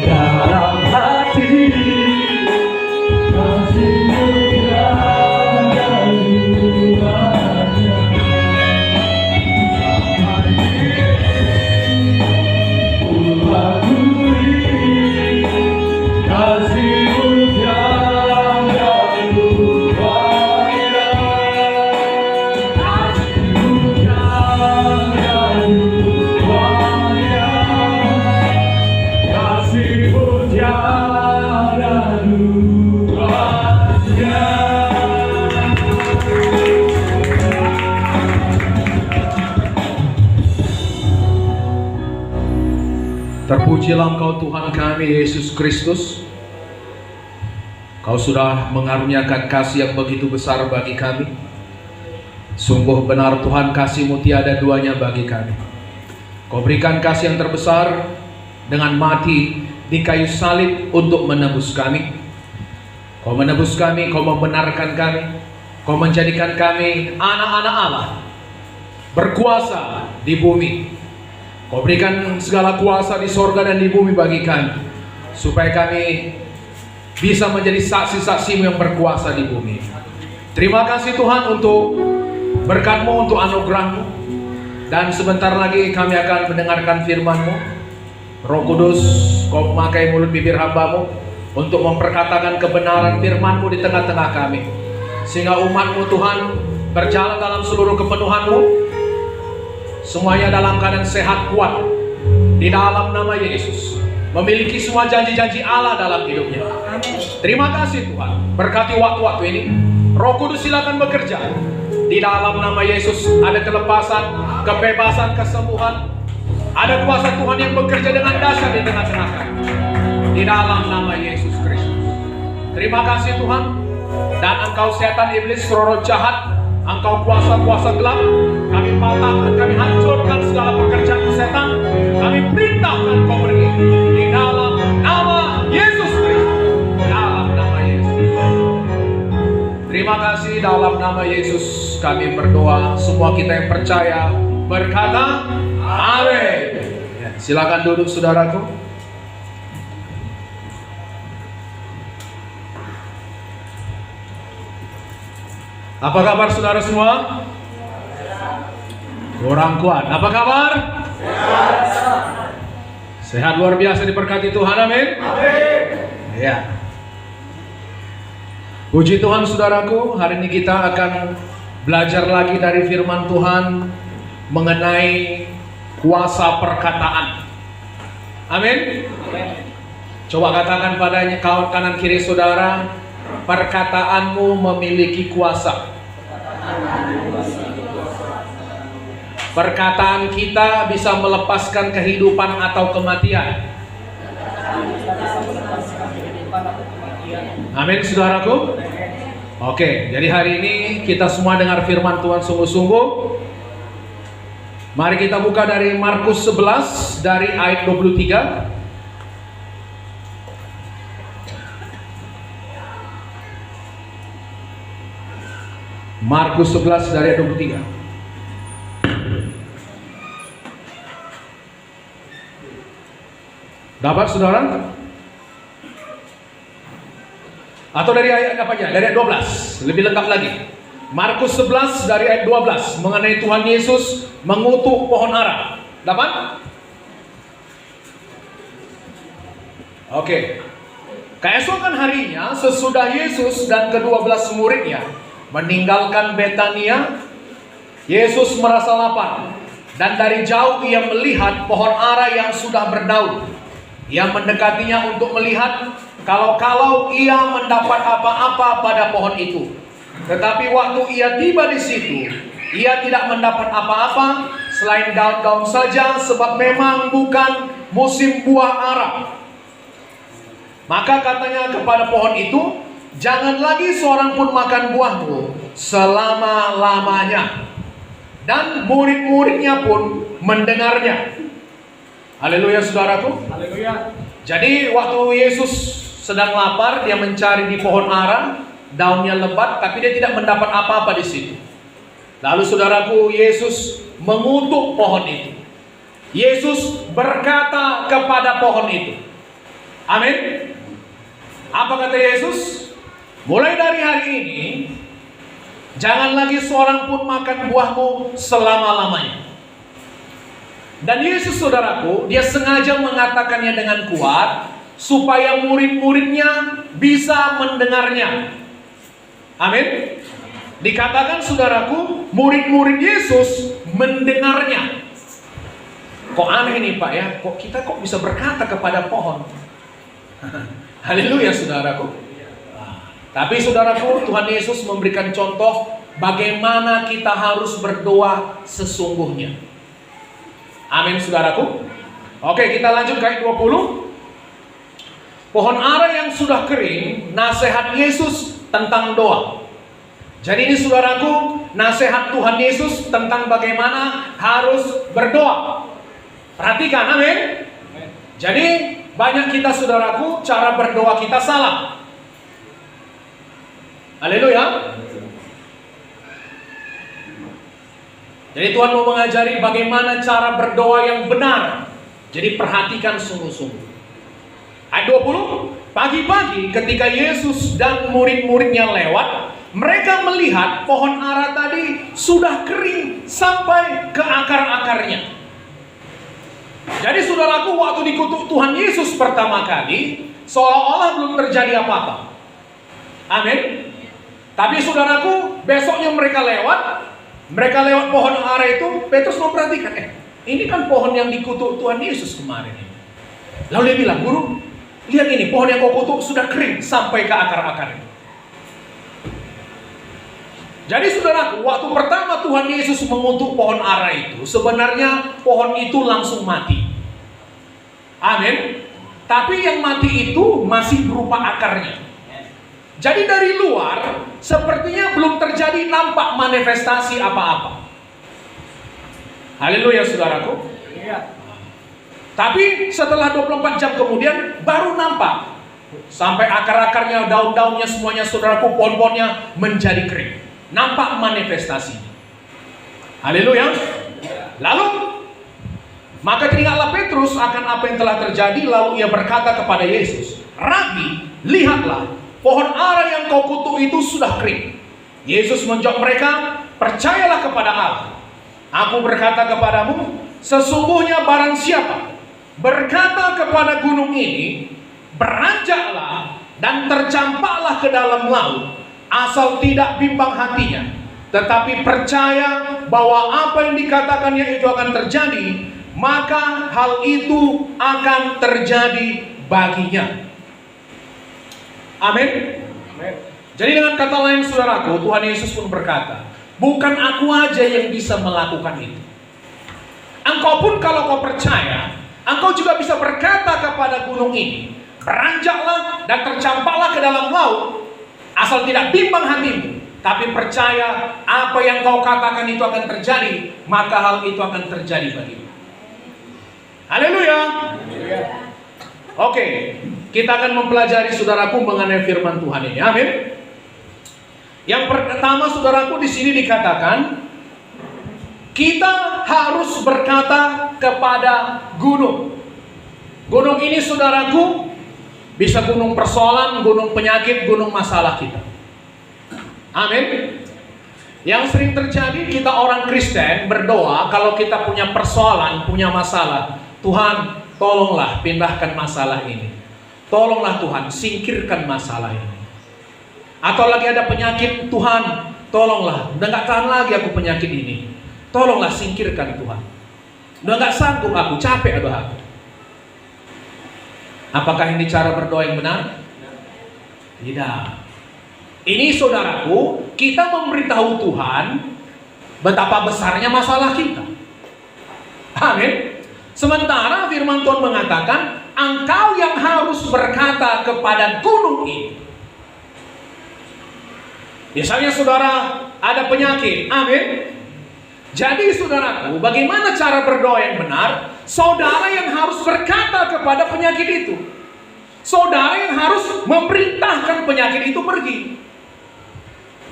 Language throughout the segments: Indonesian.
dalam hati, kasih-Mu tiada duanya. Kasih-Mu tiada duanya, kasih-Mu tiada duanya, kasih-Mu tiada duanya. Terpujilah Engkau Tuhan kami Yesus Kristus. Kau sudah mengaruniakan kasih yang begitu besar bagi kami. Sungguh benar Tuhan, kasih-Mu tiada duanya bagi kami. Kau berikan kasih yang terbesar dengan mati di kayu salib untuk menebus kami. Kau menebus kami, Kau membenarkan kami, Kau menjadikan kami anak-anak Allah, berkuasa di bumi. Kau berikan segala kuasa di sorga dan di bumi bagi kami, supaya kami bisa menjadi saksi-saksi-Mu yang berkuasa di bumi. Terima kasih Tuhan untuk berkat-Mu, untuk anugerah-Mu. Dan sebentar lagi kami akan mendengarkan firman-Mu. Roh Kudus, Kau memakai mulut bibir hamba-Mu untuk memperkatakan kebenaran firman-Mu di tengah-tengah kami, sehingga umat-Mu Tuhan berjalan dalam seluruh kepenuhan-Mu, semuanya dalam keadaan sehat kuat di dalam nama Yesus, memiliki semua janji-janji Allah dalam hidupnya. Terima kasih Tuhan, berkati waktu-waktu ini. Roh Kudus silakan bekerja di dalam nama Yesus. Ada kelepasan, kebebasan, kesembuhan. Ada kuasa Tuhan yang bekerja dengan dahsyat di tengah-tengah kami, di dalam nama Yesus Kristus. Terima kasih Tuhan. Dan Engkau setan iblis, roh jahat, Engkau kuasa-kuasa gelap, kami patahkan, kami hancurkan segala pekerjaan setan. Kami perintahkan Kau pergi di dalam nama Yesus Kristus. Dalam nama Yesus. Terima kasih, dalam nama Yesus kami berdoa. Semua kita yang percaya berkata amin. Ya, silakan duduk saudaraku. Apa kabar saudara semua? Kurang kuat. Apa kabar? Sehat luar biasa, diberkati Tuhan, amin. Ya. Puji Tuhan saudaraku, hari ini kita akan belajar lagi dari firman Tuhan mengenai kuasa perkataan. Amin. Coba katakan padanya, kawan kanan kiri saudara, perkataanmu memiliki kuasa. Perkataan kita bisa melepaskan kehidupan atau kematian. Amin saudaraku. Oke, jadi hari ini kita semua dengar firman Tuhan sungguh-sungguh. Mari kita buka dari Markus 11 dari ayat 23. Markus 11 dari ayat 23. Dapat saudara? Atau dari ayat apa aja? Dari ayat 12, lebih lengkap lagi. Markus 11 dari ayat 12 mengenai Tuhan Yesus mengutuk pohon ara. Dapat? Oke. Keesokan harinya, sesudah Yesus dan ke-12 muridnya meninggalkan Betania, Yesus merasa lapar, dan dari jauh ia melihat pohon ara yang sudah berdaun. Ia mendekatinya untuk melihat kalau ia mendapat apa-apa pada pohon itu. Tetapi waktu ia tiba di situ, ia tidak mendapat apa-apa selain daun-daun saja, sebab memang bukan musim buah ara. Maka katanya kepada pohon itu, jangan lagi seorang pun makan buahmu selama-lamanya. Dan murid-muridnya pun mendengarnya. Haleluya saudaraku. Haleluya. Jadi waktu Yesus sedang lapar, dia mencari di pohon ara, daunnya lebat, tapi dia tidak mendapat apa-apa di situ. Lalu saudaraku, Yesus mengutuk pohon itu. Yesus berkata kepada pohon itu. Amin. Apa kata Yesus? Mulai dari hari ini, jangan lagi seorang pun makan buahmu selama-lamanya. Dan Yesus, saudaraku, dia sengaja mengatakannya dengan kuat supaya murid-muridnya bisa mendengarnya. Amin. Dikatakan, saudaraku, murid-murid Yesus mendengarnya. Kok aneh nih Pak ya? Kok kita bisa berkata kepada pohon? Haleluya, saudaraku. Tapi saudaraku, Tuhan Yesus memberikan contoh bagaimana kita harus berdoa sesungguhnya. Amin, saudaraku. Oke, kita lanjut ke ayat 20. Pohon ara yang sudah kering, nasihat Yesus tentang doa. Jadi ini saudaraku, nasihat Tuhan Yesus tentang bagaimana harus berdoa. Perhatikan, amin. Jadi banyak kita, saudaraku, cara berdoa kita salah. Haleluya. Jadi Tuhan mau mengajari bagaimana cara berdoa yang benar. Jadi perhatikan sungguh-sungguh. Ayat 20. Pagi-pagi ketika Yesus dan murid-muridnya lewat, mereka melihat pohon ara tadi sudah kering sampai ke akar-akarnya. Jadi saudaraku, waktu dikutuk Tuhan Yesus pertama kali, seolah-olah belum terjadi apa-apa. Amin. Tapi saudaraku, besoknya mereka lewat pohon ara itu. Petrus memperhatikan, ini kan pohon yang dikutuk Tuhan Yesus kemarin ini. Lalu dia bilang, guru, lihat ini, pohon yang kau kutuk sudah kering sampai ke akar-akarnya. Jadi saudaraku, waktu pertama Tuhan Yesus mengutuk pohon ara itu, sebenarnya pohon itu langsung mati. Amin. Tapi yang mati itu masih berupa akarnya. Jadi dari luar, sepertinya belum terjadi nampak manifestasi apa-apa. Haleluya, saudaraku. Tapi setelah 24 jam kemudian, baru nampak. Sampai akar-akarnya, daun-daunnya, semuanya, saudaraku, pohon-pohonnya menjadi kering. Nampak manifestasi. Haleluya. Lalu, maka teringatlah Petrus akan apa yang telah terjadi. Lalu ia berkata kepada Yesus, Rabi, lihatlah, pohon ara yang kau kutuk itu sudah kering. Yesus menjawab mereka, percayalah kepada Allah. Aku berkata kepadamu, sesungguhnya barang siapa berkata kepada gunung ini, beranjaklah dan tercampaklah ke dalam laut, asal tidak bimbang hatinya, tetapi percaya bahwa apa yang dikatakannya itu akan terjadi, maka hal itu akan terjadi baginya. Amin. Jadi dengan kata lain, saudaraku, Tuhan Yesus pun berkata, bukan aku aja yang bisa melakukan itu. Engkau pun kalau kau percaya, engkau juga bisa berkata kepada gunung ini, beranjaklah dan tercampaklah ke dalam laut, asal tidak bimbang hatimu, tapi percaya apa yang kau katakan itu akan terjadi, maka hal itu akan terjadi bagimu. Haleluya. Oke, kita akan mempelajari, saudaraku, mengenai firman Tuhan ini. Amin. Yang pertama, saudaraku, di sini dikatakan kita harus berkata kepada gunung. Gunung ini, saudaraku, bisa gunung persoalan, gunung penyakit, gunung masalah kita. Amin. Yang sering terjadi, kita orang Kristen berdoa kalau kita punya persoalan, punya masalah, Tuhan, tolonglah pindahkan masalah ini. Tolonglah Tuhan, singkirkan masalah ini. Atau lagi ada penyakit, Tuhan, tolonglah, udah gak tahan lagi aku penyakit ini. Tolonglah singkirkan Tuhan. Udah gak sanggup aku, capek aku. Apakah ini cara berdoa yang benar? Tidak. Ini, saudaraku, kita memberitahu Tuhan betapa besarnya masalah kita. Amin. Sementara firman Tuhan mengatakan, engkau yang harus berkata kepada gunung ini. Misalnya saudara ada penyakit, amin. Jadi saudaraku, bagaimana cara berdoa yang benar? Saudara yang harus berkata kepada penyakit itu. Saudara yang harus memerintahkan penyakit itu pergi.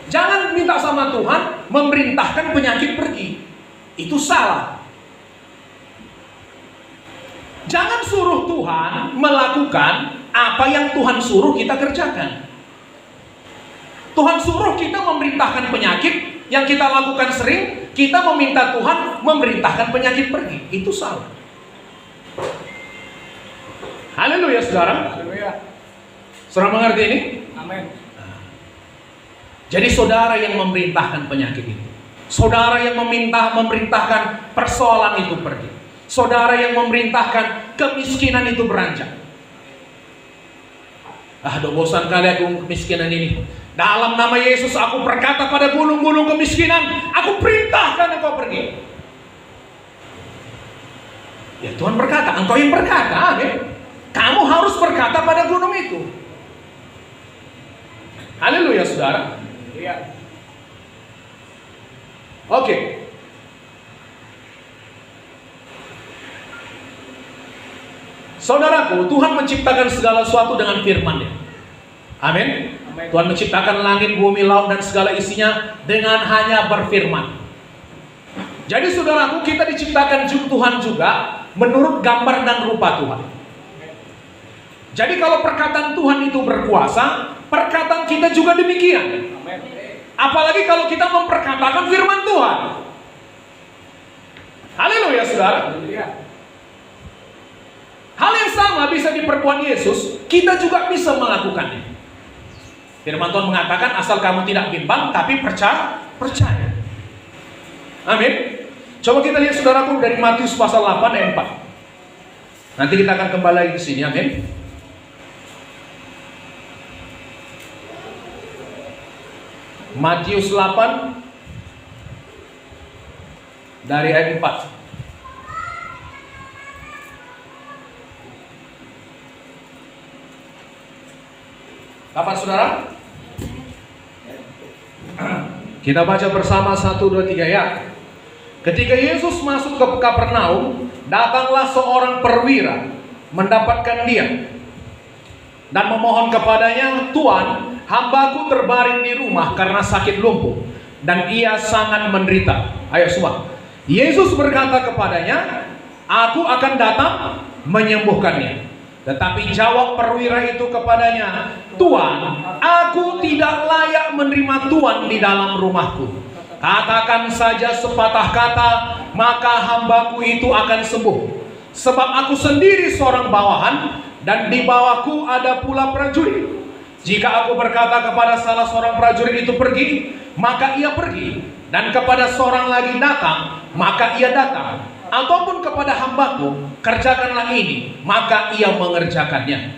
Jangan minta sama Tuhan memerintahkan penyakit pergi. Itu salah. Jangan suruh Tuhan melakukan apa yang Tuhan suruh kita kerjakan. Tuhan suruh kita memerintahkan penyakit, yang kita lakukan sering, kita meminta Tuhan memerintahkan penyakit pergi. Itu salah. Haleluya, saudara. Haleluya. Saudara mengerti ini? Amin. Jadi saudara yang memerintahkan penyakit itu. Saudara yang memerintahkan persoalan itu pergi. Saudara yang memerintahkan kemiskinan itu beranjak. Udah bosan kali aku kemiskinan ini. Dalam nama Yesus aku berkata pada gunung-gunung kemiskinan, aku perintahkan engkau pergi. Ya Tuhan berkata, engkau yang berkata, amin. Kamu harus berkata pada gunung itu. Haleluya, saudara. Iya. Oke. Saudaraku, Tuhan menciptakan segala sesuatu dengan firman-Nya. Amin. Tuhan menciptakan langit, bumi, laut dan segala isinya dengan hanya berfirman. Jadi saudaraku, kita diciptakan Tuhan juga menurut gambar dan rupa Tuhan. Jadi kalau perkataan Tuhan itu berkuasa, perkataan kita juga demikian. Apalagi kalau kita memperkatakan firman Tuhan. Haleluya, saudara. Hal yang sama bisa diperbuat Yesus, kita juga bisa melakukannya. Firman Tuhan mengatakan, asal kamu tidak bimbang, tapi percaya. Amin. Coba kita lihat saudaraku dari Matius pasal 8 ayat 4. Nanti kita akan kembali lagi ke sini, amin. Matius 8 dari ayat 4. Kapan saudara? Kita baca bersama 1, 2, 3 ya. Ketika Yesus masuk ke Kapernaum, datanglah seorang perwira mendapatkan dia dan memohon kepadanya, Tuan, hambaku terbaring di rumah karena sakit lumpuh dan ia sangat menderita. Ayo semua. Yesus berkata kepadanya, aku akan datang menyembuhkannya. Tetapi jawab perwira itu kepadanya, Tuan, aku tidak layak menerima Tuan di dalam rumahku. Katakan saja sepatah kata, maka hambaku itu akan sembuh. Sebab aku sendiri seorang bawahan, dan di bawahku ada pula prajurit. Jika aku berkata kepada salah seorang prajurit itu pergi, maka ia pergi. Dan kepada seorang lagi datang, maka ia datang. Ataupun kepada hambaku, kerjakanlah ini, maka ia mengerjakannya.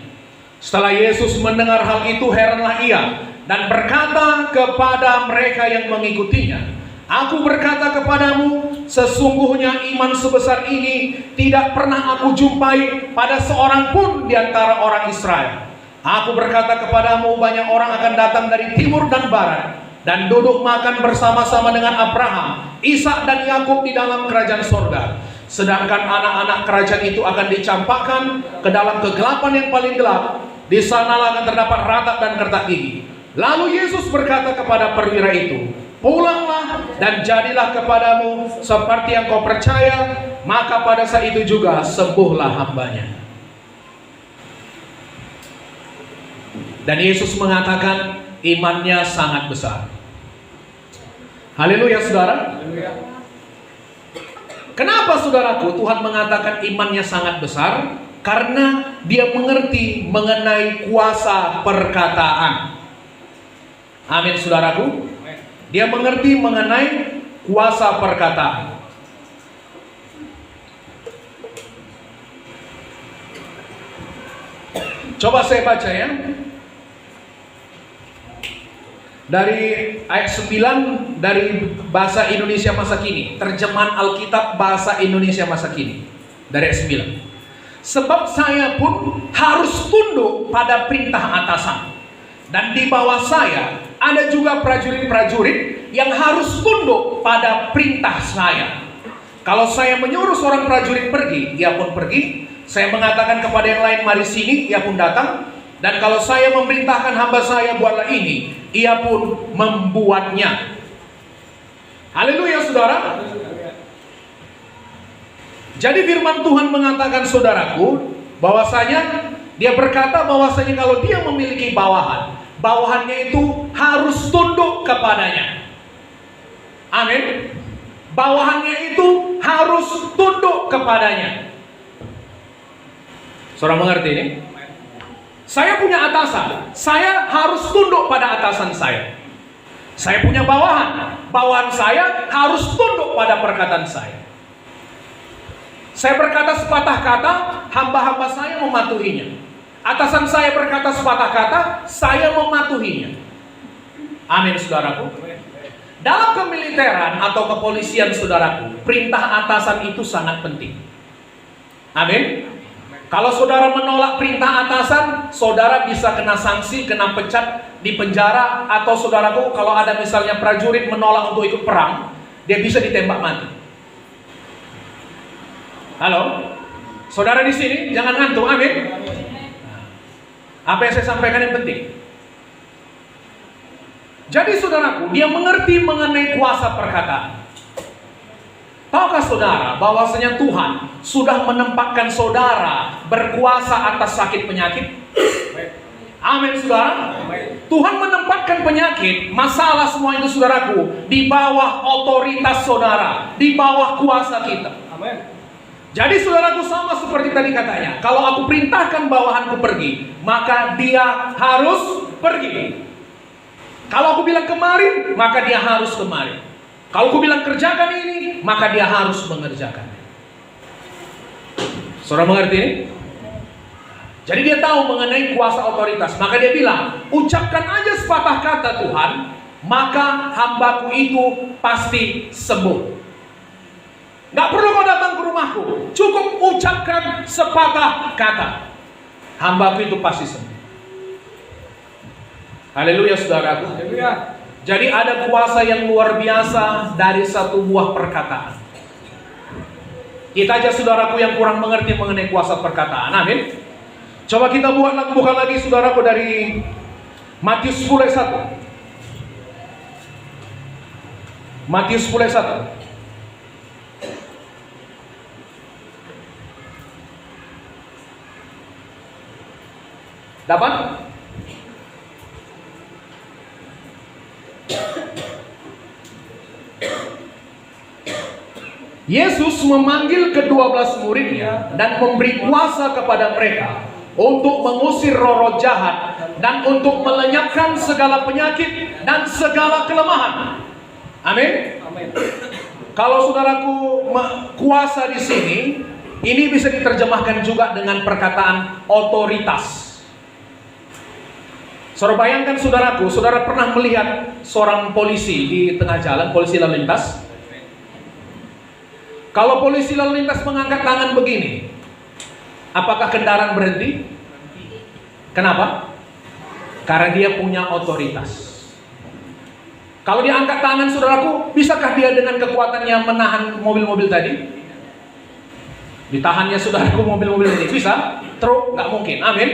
Setelah Yesus mendengar hal itu, heranlah ia dan berkata kepada mereka yang mengikutinya, aku berkata kepadamu, sesungguhnya iman sebesar ini tidak pernah aku jumpai pada seorang pun di antara orang Israel. Aku berkata kepadamu, banyak orang akan datang dari timur dan barat dan duduk makan bersama-sama dengan Abraham, Ishak dan Yakub di dalam kerajaan sorga. Sedangkan anak-anak kerajaan itu akan dicampakkan ke dalam kegelapan yang paling gelap. Di sanalah akan terdapat ratap dan kertak gigi. Lalu Yesus berkata kepada perwira itu, pulanglah dan jadilah kepadamu seperti yang kau percaya. Maka pada saat itu juga sembuhlah hambanya. Dan Yesus mengatakan imannya sangat besar. Haleluya, saudara. Kenapa saudaraku Tuhan mengatakan imannya sangat besar? Karena dia mengerti mengenai kuasa perkataan. Amin, saudaraku. Dia mengerti mengenai kuasa perkataan. Coba saya baca ya. Dari ayat 9 dari bahasa Indonesia masa kini, terjemahan Alkitab bahasa Indonesia masa kini, dari ayat 9. Sebab saya pun harus tunduk pada perintah atasan, dan di bawah saya ada juga prajurit-prajurit yang harus tunduk pada perintah saya. Kalau saya menyuruh seorang prajurit pergi, ia pun pergi. Saya mengatakan kepada yang lain, mari sini, ia pun datang. Dan kalau saya memerintahkan hamba saya, buatlah ini, ia pun membuatnya. Haleluya, saudara. Jadi firman Tuhan mengatakan saudaraku, bahwasanya dia berkata bahwasanya kalau dia memiliki bawahan, bawahannya itu harus tunduk kepadanya. Amin. Bawahannya itu harus tunduk kepadanya. Saudara mengerti ini? Saya punya atasan, saya harus tunduk pada atasan saya. Saya punya bawahan, bawahan saya harus tunduk pada perkataan saya. Saya berkata sepatah kata, hamba-hamba saya mematuhinya. Atasan saya berkata sepatah kata, saya mematuhinya. Amin, saudaraku. Dalam kemiliteran atau kepolisian, saudaraku, perintah atasan itu sangat penting. Amin. Kalau saudara menolak perintah atasan, saudara bisa kena sanksi, kena pecat, di penjara, atau saudaraku kalau ada misalnya prajurit menolak untuk ikut perang, dia bisa ditembak mati. Halo, saudara di sini jangan ngantuk, amin. Apa yang saya sampaikan yang penting. Jadi saudaraku, dia mengerti mengenai kuasa perkataan. Tahukah saudara bahwasanya Tuhan sudah menempatkan saudara berkuasa atas sakit penyakit? Amin, saudara. Tuhan menempatkan penyakit, masalah semua itu saudaraku di bawah otoritas saudara, di bawah kuasa kita. Amin. Jadi saudaraku sama seperti tadi katanya, kalau aku perintahkan bawahanku pergi, maka dia harus pergi. Kalau aku bilang kemari, maka dia harus kemari. Kalau aku bilang kerjakan ini, maka dia harus mengerjakan. Saudara mengerti ini? Jadi dia tahu mengenai kuasa otoritas. Maka dia bilang, ucapkan aja sepatah kata Tuhan, maka hambaku itu pasti sembuh. Gak perlu kau datang ke rumahku, cukup ucapkan sepatah kata, hambaku itu pasti sembuh. Haleluya, saudaraku. Haleluya. Jadi ada kuasa yang luar biasa dari satu buah perkataan. Kita aja saudaraku yang kurang mengerti mengenai kuasa perkataan. Amin. Coba kita buka lagi saudaraku dari Matius 10 ayat 1. Matius 10 ayat 1. Dapat? Yesus memanggil ke-12 muridnya dan memberi kuasa kepada mereka untuk mengusir roh-roh jahat dan untuk melenyapkan segala penyakit dan segala kelemahan. Amin. Amin. Kalau saudaraku kuasa di sini, ini bisa diterjemahkan juga dengan perkataan otoritas. Saudara bayangkan saudaraku, saudara pernah melihat seorang polisi di tengah jalan, polisi lalu lintas? Kalau polisi lalu lintas mengangkat tangan begini, apakah kendaraan berhenti? Kenapa? Karena dia punya otoritas. Kalau dia angkat tangan saudaraku, bisakah dia dengan kekuatannya menahan mobil-mobil tadi? Ditahannya saudaraku mobil-mobil ini bisa? Truk? Nggak mungkin, amin.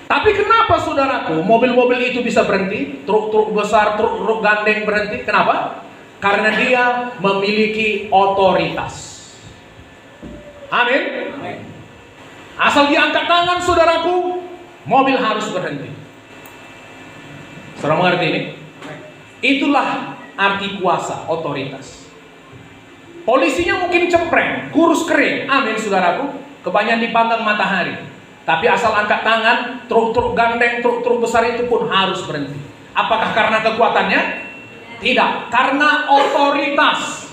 Tapi kenapa saudaraku mobil-mobil itu bisa berhenti? Truk-truk besar, truk gandeng berhenti. Kenapa? Karena dia memiliki otoritas. Amin. Asal dia angkat tangan saudaraku, mobil harus berhenti. Saudara mengerti ini? Itulah arti kuasa, otoritas. Polisinya mungkin cempreng, kurus kering. Amin saudaraku. Kebanyakan dipanggang matahari. Tapi asal angkat tangan, truk-truk gandeng, truk-truk besar itu pun harus berhenti. Apakah karena kekuatannya? Tidak, karena otoritas.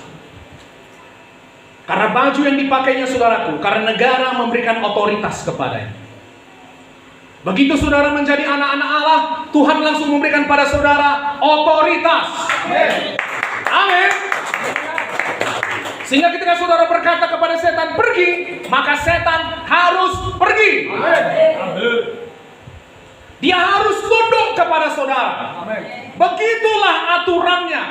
Karena baju yang dipakainya saudaraku, karena negara memberikan otoritas kepadanya. Begitu saudara menjadi anak-anak Allah, Tuhan langsung memberikan pada saudara otoritas. Amin. Sehingga ketika saudara berkata kepada setan pergi, maka setan harus pergi. Amin. Dia harus tunduk kepada saudara. Amin. Begitulah aturannya.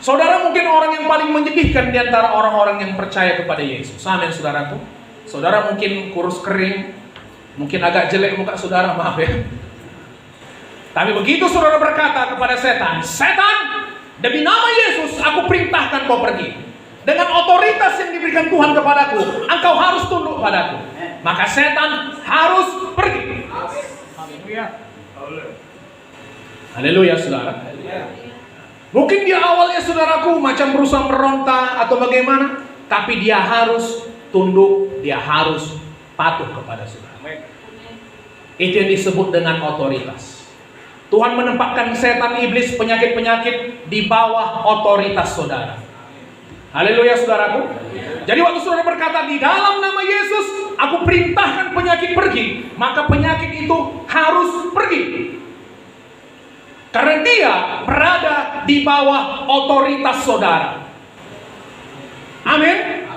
Saudara mungkin orang yang paling menyedihkan di antara orang-orang yang percaya kepada Yesus. Amin saudaraku. Saudara mungkin kurus kering, mungkin agak jelek muka saudara, maaf ya. Tapi begitu saudara berkata kepada setan, setan, demi nama Yesus aku perintahkan kau pergi. dengan otoritas yang diberikan Tuhan kepadaku, engkau harus tunduk padaku. Maka setan harus pergi. Haleluya, saudara. Mungkin dia awalnya, saudaraku, macam berusaha meronta atau bagaimana, tapi dia harus tunduk, dia harus patuh kepada saudara. Itu yang disebut dengan otoritas. Tuhan menempatkan setan, iblis, penyakit-penyakit di bawah otoritas saudara. Haleluya, saudaraku. Jadi waktu saudara berkata, di dalam nama Yesus aku perintahkan penyakit pergi, maka penyakit itu harus pergi. Karena dia berada di bawah otoritas saudara. Amin.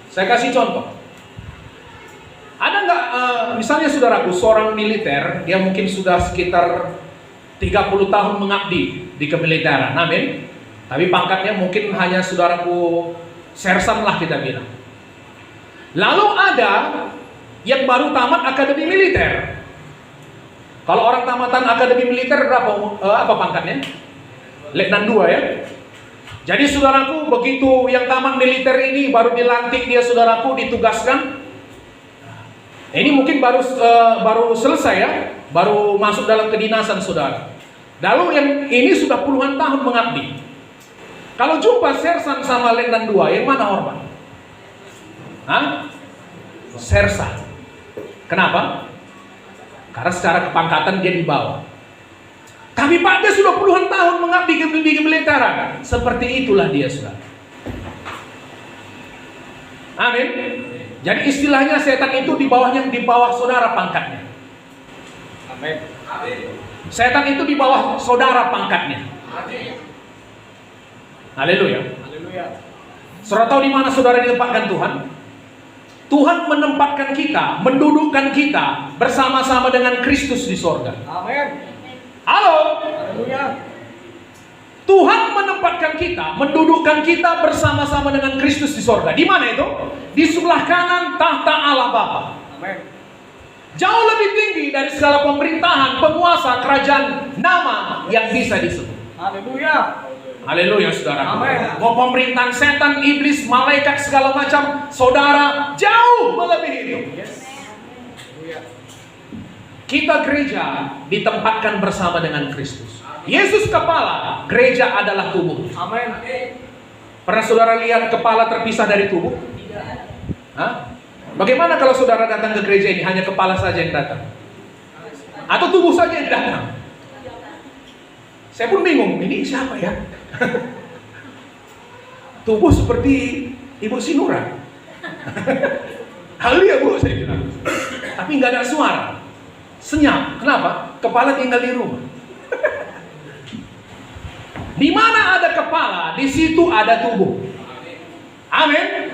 Saya kasih contoh. Ada nggak, misalnya saudaraku, seorang militer, dia mungkin sudah sekitar 30 tahun mengabdi di kemiliteran, amin. Tapi pangkatnya mungkin hanya, saudaraku, sersan lah kita bilang. Lalu ada yang baru tamat akademi militer. Kalau orang tamatan akademi militer berapa, apa pangkatnya? Letnan 2 ya. Jadi saudaraku, begitu yang tamat militer ini baru dilantik dia, saudaraku, ditugaskan. Ini mungkin baru selesai ya, baru masuk dalam kedinasan saudara. Lalu yang ini sudah puluhan tahun mengabdi. Kalau jumpa sersan sama letnan 2, yang mana hormat? Sersan. Kenapa? Karena secara kepangkatan dia di bawah. Tapi Pak, dia sudah puluhan tahun mengabdi di kemiliteran. Seperti itulah dia, saudara. Amin. Jadi istilahnya setan itu di bawah saudara pangkatnya. Amin. Setan itu di bawah saudara pangkatnya. Haleluya. Saudara tahu di mana saudara ditempatkan Tuhan? Tuhan menempatkan kita, mendudukkan kita bersama-sama dengan Kristus di sorga. Amin. Halo. Haleluya. Tuhan menempatkan kita, mendudukkan kita bersama-sama dengan Kristus di sorga. Di mana itu? Di sebelah kanan tahta Allah Bapa. Amin. Jauh lebih tinggi dari segala pemerintahan, penguasa, kerajaan, nama yang bisa disebut. Haleluya. Haleluya, saudara. Amin. Pemerintahan setan, iblis, malaikat, segala macam, saudara, jauh melebihi itu. Yes. Kita gereja ditempatkan bersama dengan Kristus. Yesus kepala, gereja adalah tubuh. Amin. Pernah saudara lihat kepala terpisah dari tubuh? Hah? Bagaimana kalau saudara datang ke gereja ini hanya kepala saja yang datang? Atau tubuh saja yang datang? Saya pun bingung, ini siapa ya? Tubuh seperti Ibu Sinura. Haleluya, Bu, saya bilang. Tapi nggak ada suara. Senyap. Kenapa? Kepala tinggal di rumah. Di mana ada kepala, di situ ada tubuh. Amin.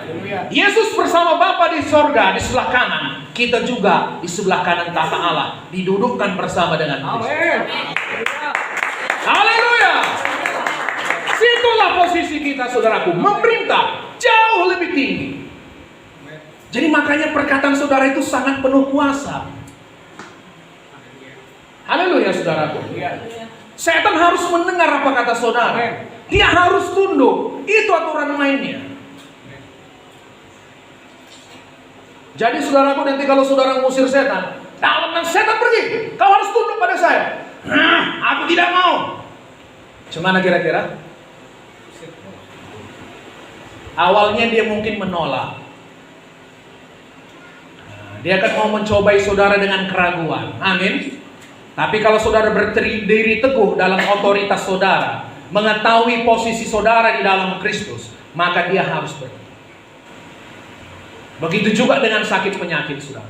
Yesus bersama Bapa di sorga, di sebelah kanan. Kita juga di sebelah kanan tahta Allah, didudukkan bersama dengan Kristus. Amin. Haleluya. Situlah posisi kita, saudaraku, memerintah jauh lebih tinggi. Jadi makanya perkataan saudara itu sangat penuh kuasa. Haleluya, saudaraku. Setan harus mendengar apa kata saudara. Dia harus tunduk. Itu aturan mainnya. Jadi saudaraku, nanti kalau saudara ngusir setan, dalam setan pergi, kau harus tunduk pada saya. Aku tidak mau. Gimana kira-kira? Awalnya dia mungkin menolak. Dia akan mau mencobai saudara dengan keraguan. Amin. Tapi kalau saudara berdiri teguh dalam otoritas saudara, mengetahui posisi saudara di dalam Kristus, maka dia harus pergi. Begitu juga dengan sakit penyakit, saudara.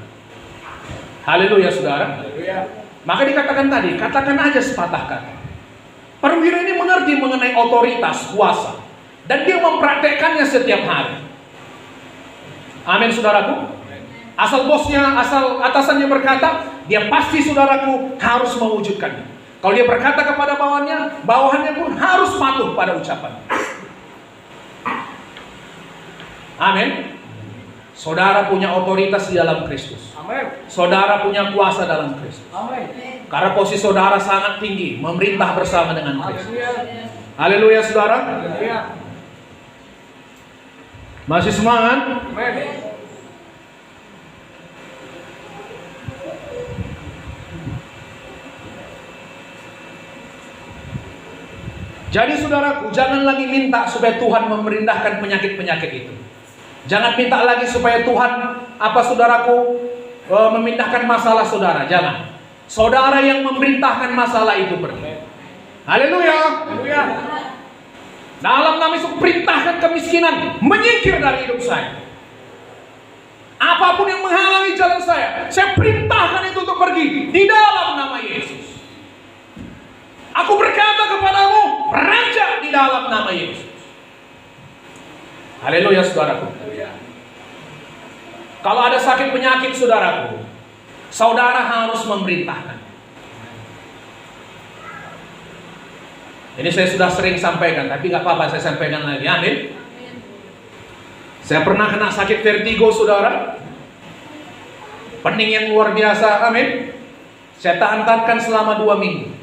Haleluya, saudara. Haleluya. Maka dikatakan tadi, katakan aja sepatah kata. Perwira ini mengerti mengenai otoritas, kuasa, dan dia mempraktekkannya setiap hari. Amin, saudaraku. Asal bosnya, asal atasannya berkata, dia pasti, saudaraku, harus mewujudkannya. Kalau dia berkata kepada bawahannya, bawahannya pun harus patuh pada ucapan. Amin. Saudara punya otoritas di dalam Kristus. Amin. Saudara punya kuasa dalam Kristus. Amin. Karena posisi saudara sangat tinggi, memerintah bersama dengan Kristus. Haleluya, saudara. Haleluya. Masih semangat? Jadi saudaraku, jangan lagi minta supaya Tuhan memerintahkan penyakit-penyakit itu. Jangan minta lagi supaya Tuhan, saudaraku, memindahkan masalah saudara. Jangan. Saudara yang memerintahkan masalah itu pergi. Haleluya. Dalam nama Yesus, perintahkan kemiskinan menyingkir dari hidup saya. Apapun yang menghalangi jalan saya perintahkan itu untuk pergi di dalam nama Yesus. Aku berkata kepadamu, beranjak di dalam nama Yesus. Haleluya saudaraku. Kalau ada sakit penyakit saudaraku, saudara harus memerintahkan. Ini saya sudah sering sampaikan, tapi gak apa-apa saya sampaikan lagi. Amin. Saya pernah kena sakit vertigo saudara, pening yang luar biasa. Amin. Saya tahan-tahankan selama 2 minggu.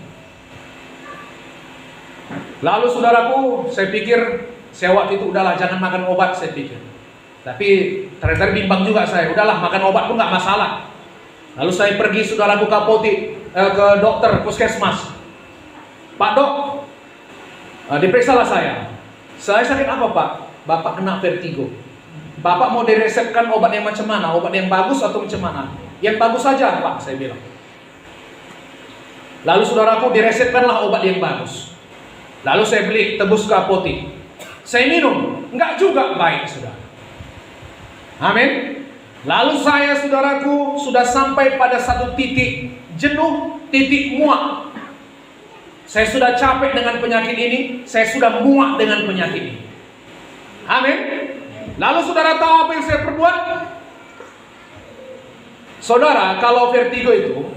Lalu saudaraku, saya pikir, saya waktu itu udahlah jangan makan obat, saya pikir. Tapi ternyata bimbang juga saya, udahlah makan obat pun gak masalah. Lalu saya pergi saudaraku ke dokter puskesmas. Pak dok, diperiksalah saya. Saya sakit apa pak? Bapak kena vertigo. Bapak mau diresepkan obat yang macam mana? Obat yang bagus atau macam mana? Yang bagus saja pak, saya bilang. Lalu saudaraku diresepkanlah obat yang bagus. Lalu saya beli, tebus ke apotek. Saya minum, enggak juga baik saudara. Amin. Lalu saya saudaraku sudah sampai pada satu titik jenuh, titik muak. Saya sudah capek dengan penyakit ini, saya sudah muak dengan penyakit ini. Amin. Lalu saudara tahu apa yang saya perbuat? Saudara, kalau vertigo itu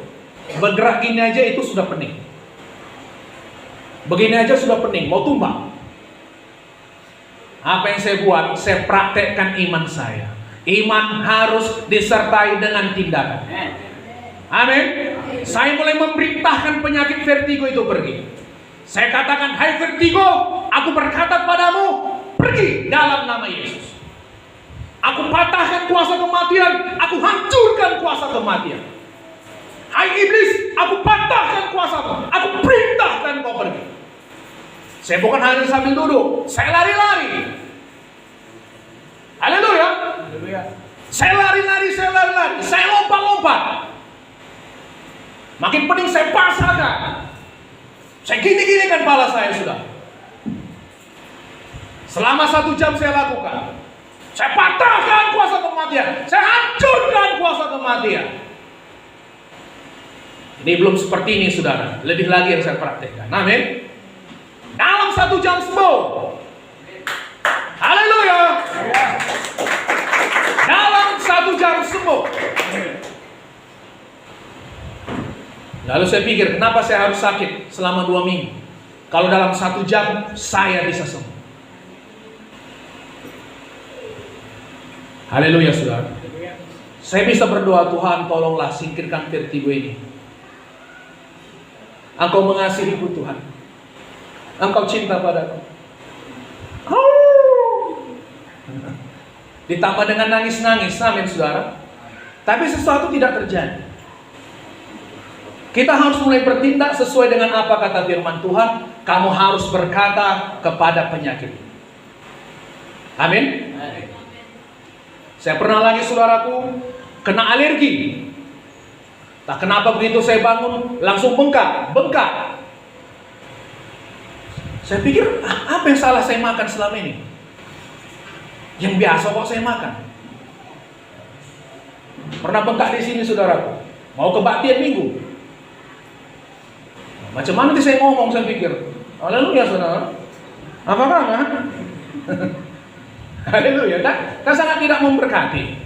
bergerak gini aja itu sudah pening. Begini aja sudah pening, mau tumbang. Apa yang saya buat? Saya praktekkan iman saya. Iman harus disertai dengan tindakan. Amin. Saya mulai memerintahkan penyakit vertigo itu pergi. Saya katakan, hai vertigo, aku berkata padamu, pergi dalam nama Yesus. Aku patahkan kuasa kematian, aku hancurkan kuasa kematian. Hai iblis, aku patahkan kuasamu, aku perintahkan kau pergi. Saya bukan hanya sambil duduk, saya lari-lari. Haleluya. Saya lari-lari, saya lompat-lompat. Makin pening saya pasangkan. Saya gini-gini kan kepala saya sudah. Selama 1 jam saya lakukan. Saya patahkan kuasa kematian, saya hancurkan kuasa kematian. Ini belum seperti ini saudara, lebih lagi yang saya praktekkan. Amin. Dalam 1 jam sembuh. Haleluya. Dalam 1 jam sembuh. Lalu saya pikir, kenapa saya harus sakit selama 2 minggu? Kalau dalam 1 jam saya bisa sembuh. Haleluya saudara. Saya bisa berdoa, Tuhan tolonglah singkirkan vertigo ini. Engkau mengasihiku Tuhan. Engkau cinta padaku. Ditambah dengan nangis-nangis, amin saudara. Tapi sesuatu tidak terjadi. Kita harus mulai bertindak sesuai dengan apa kata firman Tuhan. Kamu harus berkata kepada penyakit. Amin. Saya pernah lagi saudaraku kena alergi. Tak kenapa begitu saya bangun langsung bengkak. Saya pikir, apa yang salah saya makan selama ini? Yang biasa kok saya makan. Pernah bengkak di sini saudaraku. Mau kebaktian minggu. Macam mana saya ngomong, saya pikir. Haleluya saudara. Apakah enggak? Haleluya. Kan sangat tidak memberkati.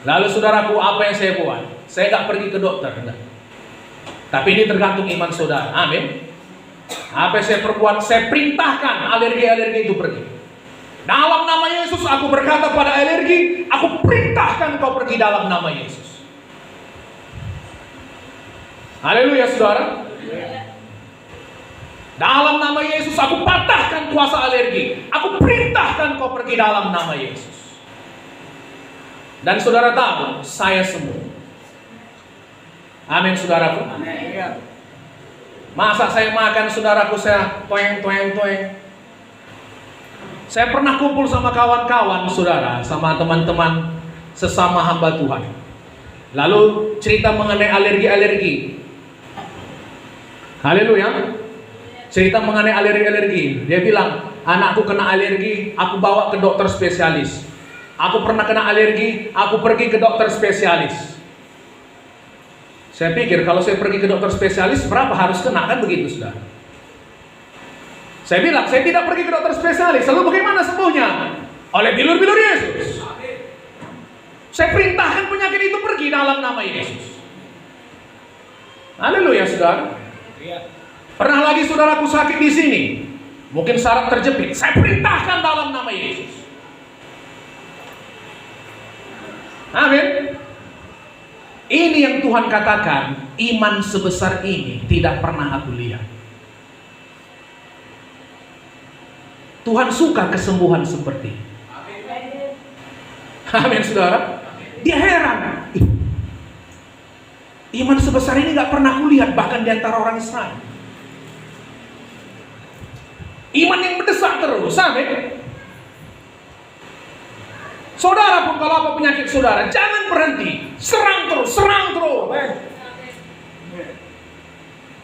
Lalu saudaraku, apa yang saya buat? Saya enggak pergi ke dokter, enggak. Tapi ini tergantung iman saudara. Amin. Apa yang saya perbuat? Saya perintahkan alergi-alergi itu pergi. Dalam nama Yesus aku berkata pada alergi, aku perintahkan kau pergi dalam nama Yesus. Haleluya saudara. Dalam nama Yesus aku patahkan kuasa alergi. Aku perintahkan kau pergi dalam nama Yesus. Dan saudara tahu, saya sembuh. Amin saudaraku. Amin. Masa saya makan saudaraku saya toeng. Saya pernah kumpul sama kawan-kawan saudara, sama teman-teman sesama hamba Tuhan. Lalu cerita mengenai alergi-alergi. Haleluya. Cerita mengenai alergi-alergi. Dia bilang, anakku kena alergi, aku bawa ke dokter spesialis. Aku pernah kena alergi, aku pergi ke dokter spesialis. Saya pikir kalau saya pergi ke dokter spesialis, berapa harus kena, kan begitu saudara? Saya bilang, saya tidak pergi ke dokter spesialis. Lalu bagaimana sembuhnya? Oleh bilur-bilur Yesus. Saya perintahkan penyakit itu pergi dalam nama Yesus. Haleluya saudara. Pernah lagi saudaraku sakit di sini, mungkin saraf terjepit. Saya perintahkan dalam nama Yesus. Amin. Ini yang Tuhan katakan, iman sebesar ini tidak pernah aku lihat. Tuhan suka kesembuhan seperti ini. Amin saudara. Dia heran, iman sebesar ini gak pernah aku lihat bahkan di antara orang Israel. Iman yang mendesak terus. Amin. Saudara pun kalau apa penyakit saudara, jangan berhenti, serang terus.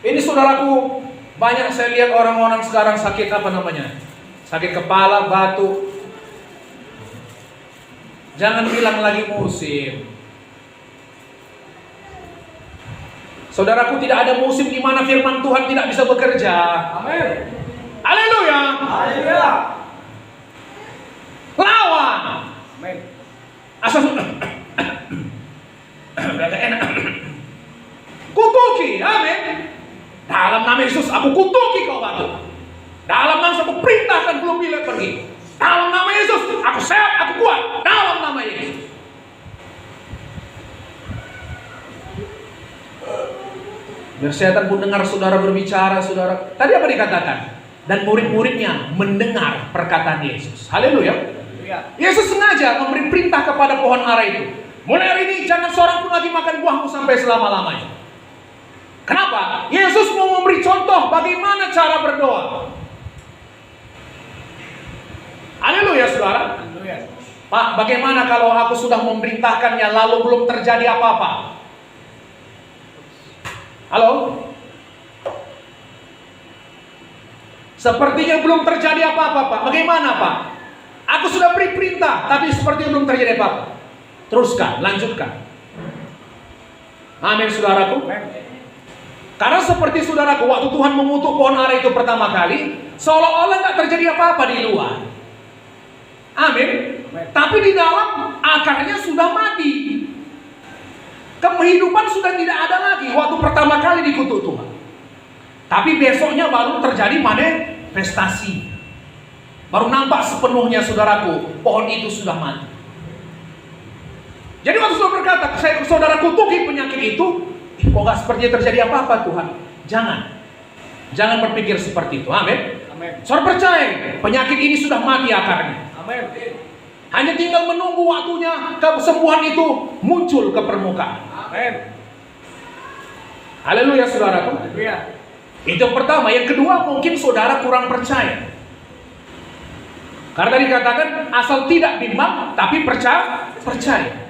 Ini saudaraku, banyak saya lihat orang-orang sekarang sakit apa namanya? Sakit kepala, batuk. Jangan bilang lagi musim. Saudaraku, tidak ada musim di mana firman Tuhan tidak bisa bekerja. Amin. Haleluya. Haleluya. Lawan. Amin. Asal beragak enak. Kutuki. Amin. Dalam nama Yesus aku kutuki kau batu. Dalam nama Yesus aku perintahkan belum bila pergi. Dalam nama Yesus aku sehat, aku kuat. Dalam nama Yesus. Biar setan pun dengar saudara berbicara, saudara. Tadi apa dikatakan? Dan murid-muridnya mendengar perkataan Yesus. Haleluya. Yesus sengaja memberi perintah kepada pohon ara itu. Mulai hari ini jangan seorang pun lagi makan buahmu sampai selama-lamanya. Kenapa? Yesus mau memberi contoh bagaimana cara berdoa. Haleluya saudara. Pak, bagaimana kalau aku sudah memerintahkannya lalu belum terjadi apa-apa? Halo? Sepertinya belum terjadi apa-apa, Pak. Bagaimana, Pak? Aku sudah beri perintah, tapi sepertinya belum terjadi apa-apa. Teruskan, lanjutkan. Amin, saudaraku. Karena seperti saudaraku, waktu Tuhan mengutuk pohon ara itu pertama kali, seolah-olah nggak terjadi apa-apa di luar. Amin. Tapi di dalam akarnya sudah mati. Kehidupan sudah tidak ada lagi waktu pertama kali dikutuk Tuhan. Tapi besoknya baru terjadi manifestasi. Baru nampak sepenuhnya saudaraku, pohon itu sudah mati. Jadi waktu saudara berkata, saudara kutuki penyakit itu, kok gak sepertinya terjadi apa-apa Tuhan? Jangan berpikir seperti itu. Amin. Saudara percaya, penyakit ini sudah mati akarnya. Amin. Hanya tinggal menunggu waktunya kesembuhan itu muncul ke permukaan. Amin. Haleluya saudaraku. Itu yang pertama. Yang kedua, mungkin saudara kurang percaya. Karena tadi dikatakan asal tidak bimbang tapi percaya.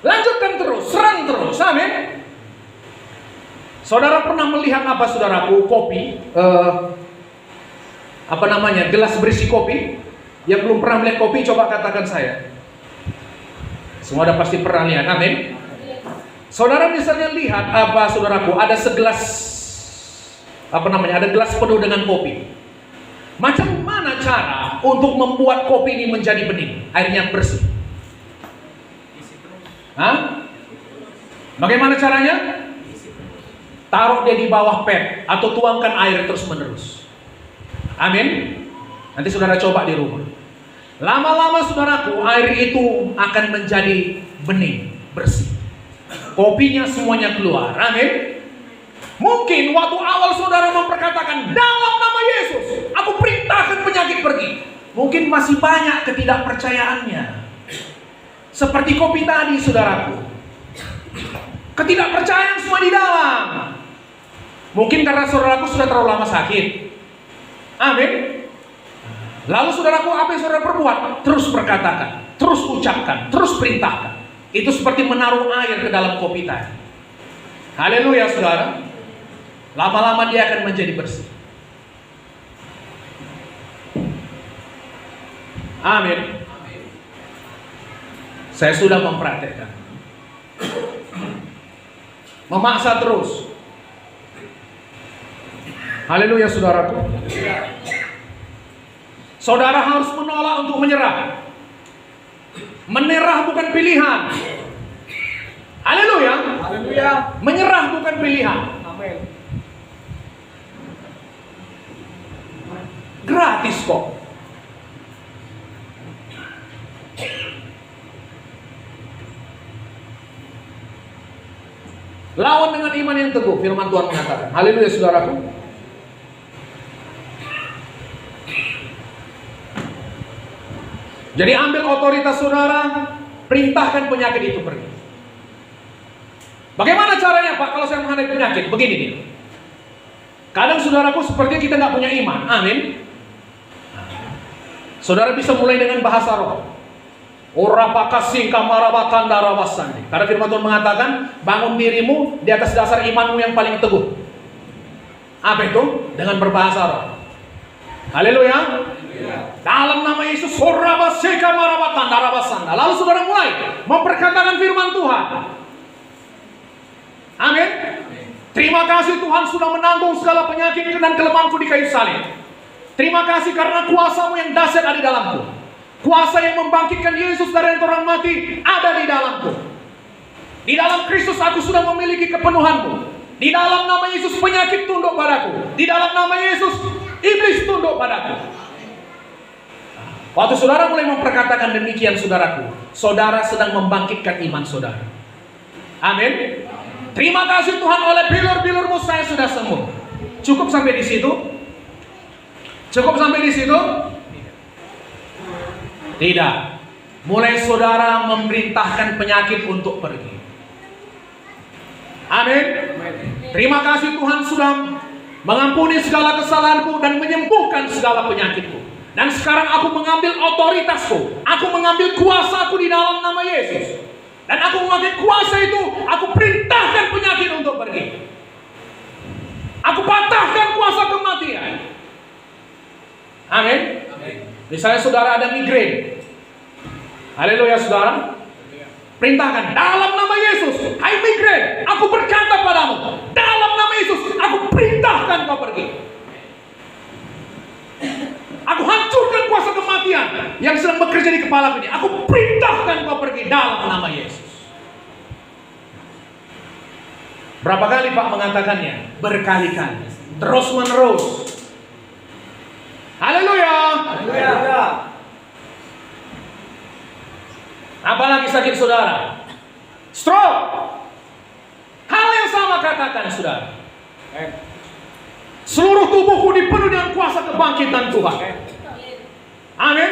Lanjutkan terus, serang terus. Amin. Saudara pernah melihat apa saudaraku? Kopi, gelas berisi kopi. Yang belum pernah melihat kopi, coba katakan saya. Semua ada pasti pernah lihat. Amin. Saudara misalnya lihat apa saudaraku? Ada segelas ada gelas penuh dengan kopi. Macam mana cara untuk membuat kopi ini menjadi bening, airnya bersih? Bagaimana caranya? Taruh dia di bawah pet atau tuangkan air terus menerus. Amin. Nanti saudara coba di rumah. Lama-lama saudaraku, air itu akan menjadi bening, bersih. Kopinya semuanya keluar. Amin. Mungkin mungkin waktu awal saudara memperkatakan dalam nama Yesus, aku perintahkan penyakit pergi. Mungkin masih banyak ketidakpercayaannya. Seperti kopi tadi, saudaraku. Ketidakpercayaan semua di dalam. Mungkin karena saudaraku sudah terlalu lama sakit. Amin. Lalu saudaraku, apa yang saudara perbuat? Terus perkatakan, terus ucapkan, terus perintahkan. Itu seperti menaruh air ke dalam kopi tadi. Haleluya, saudara. Lama-lama dia akan menjadi bersih. Amin. Saya sudah mempraktekkan. Memaksa terus. Haleluya, saudaraku. Saudara harus menolak untuk menyerah. Menyerah bukan pilihan. Haleluya. Haleluya. Menyerah bukan pilihan. Amin. Gratis kok. Lawan dengan iman yang teguh, firman Tuhan mengatakan. Haleluya, saudaraku. Jadi ambil otoritas saudara, perintahkan penyakit itu pergi. Bagaimana caranya, Pak, kalau saya menghadapi penyakit? Begini nih. Kadang saudaraku sepertinya kita nggak punya iman. Amin. Saudara bisa mulai dengan bahasa roh. Karena firman Tuhan mengatakan, bangun dirimu di atas dasar imanmu yang paling teguh. Apa itu? Dengan berbahasa roh. Haleluya. Dalam nama Yesus. Lalu saudara mulai memperkatakan firman Tuhan. Amin. Terima kasih Tuhan sudah menanggung segala penyakit dan kelemahanku di kayu salib. Terima kasih karena kuasa-Mu yang dahsyat ada di dalamku. Kuasa yang membangkitkan Yesus dari antara orang mati ada di dalamku. Di dalam Kristus aku sudah memiliki kepenuhanmu. Di dalam nama Yesus penyakit tunduk padaku. Di dalam nama Yesus iblis tunduk padaku. Waktu saudara mulai memperkatakan demikian, saudaraku, saudara sedang membangkitkan iman saudara. Amin. Terima kasih Tuhan, oleh bilur-bilurmu saya sudah sembuh. Cukup sampai di situ? Cukup sampai di situ? Tidak. Mulai saudara memerintahkan penyakit untuk pergi. Amin. Terima kasih Tuhan sudah mengampuni segala kesalahanku dan menyembuhkan segala penyakitku. Dan sekarang aku mengambil otoritasku. Aku mengambil kuasaku di dalam nama Yesus. Dan aku memakai kuasa itu, aku perintahkan penyakit untuk pergi. Aku patahkan kuasa kematian. Amin. Misalnya saudara ada migrain. Haleluya, saudara. Perintahkan dalam nama Yesus. Hai migrain, aku berkata padamu, dalam nama Yesus, aku perintahkan kau pergi. Aku hancurkan kuasa kematian yang sedang bekerja di kepala ini. Aku perintahkan kau pergi dalam nama Yesus. Berapa kali Pak mengatakannya? Berkali-kali. Terus menerus. Haleluya. Haleluya. Apalagi sakit saudara? Stroke. Hal yang sama katakan saudara. Seluruh tubuhku dipenuhi dengan kuasa kebangkitan Tuhan. Amin.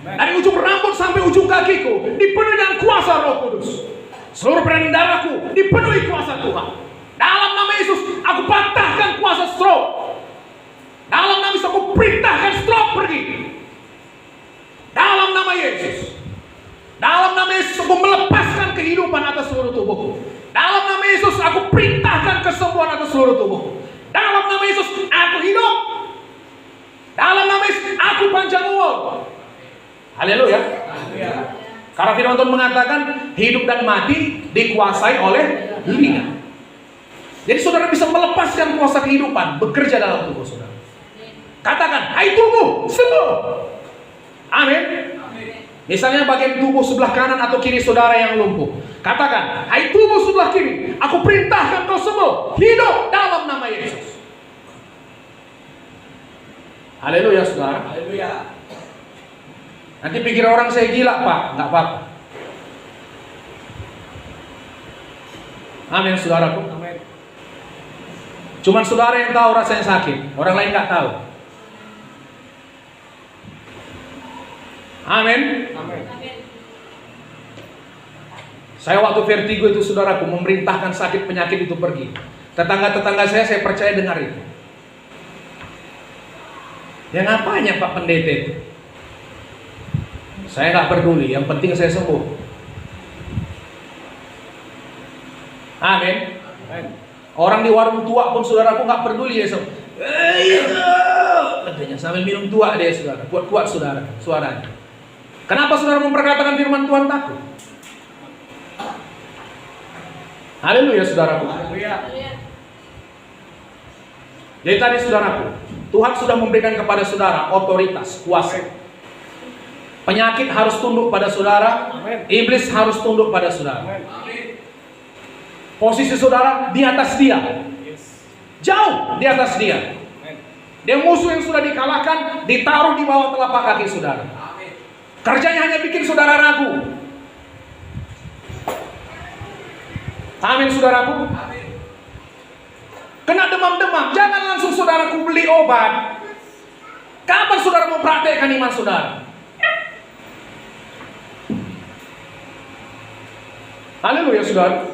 Dari ujung rambut sampai ujung kakiku dipenuhi dengan kuasa Roh Kudus. Seluruh perairan darahku dipenuhi kuasa Tuhan. Dalam nama Yesus aku patahkan kuasa stroke. Dalam nama Yesus aku perintahkan stroke pergi. Dalam nama Yesus. Dalam nama Yesus aku melepaskan kehidupan atas seluruh tubuhku. Dalam nama Yesus aku perintahkan kesembuhan atas seluruh tubuhku. Dalam nama Yesus aku hidup. Dalam nama Yesus aku panjang umur. Haleluya. Karena firman Tuhan mengatakan hidup dan mati dikuasai oleh lidah. Jadi saudara bisa melepaskan kuasa kehidupan bekerja dalam tubuh saudara. Katakan, hai tubuh, sembuh. Amin. Misalnya bagian tubuh sebelah kanan atau kiri saudara yang lumpuh. Katakan, hai tubuh sebelah kiri, aku perintahkan kau sembuh. Hidup dalam nama Yesus. Haleluya saudara. Haleluya. Nanti pikir orang saya gila Pak, nggak apa-apa. Amin saudaraku. Amin. Cuman saudara yang tahu rasanya sakit, orang lain nggak tahu. Amin. Saya waktu vertigo itu saudaraku memerintahkan sakit penyakit itu pergi. Tetangga-tetangga saya percaya dengar itu. Ya ngapanya Pak Pendeta itu? Saya nggak peduli, yang penting saya sembuh. Amin. Orang di warung tua pun saudaraku nggak peduli ya sembuh. Katanya sambil minum tua dia saudara, kuat-kuat saudara suaranya. Kenapa saudara memperkatakan firman Tuhan takut? Haleluya saudaraku. Jadi tadi saudaraku, Tuhan sudah memberikan kepada saudara otoritas, kuasa. Penyakit harus tunduk pada saudara, iblis harus tunduk pada saudara. Posisi saudara di atas dia, jauh di atas dia. Dia musuh yang sudah dikalahkan, ditaruh di bawah telapak kaki saudara. Kerjanya hanya bikin saudara ragu. Amin saudaraku. Kena demam-demam, jangan langsung saudaraku beli obat. Kapan saudara mau praktekkan iman saudara? Haleluya saudara.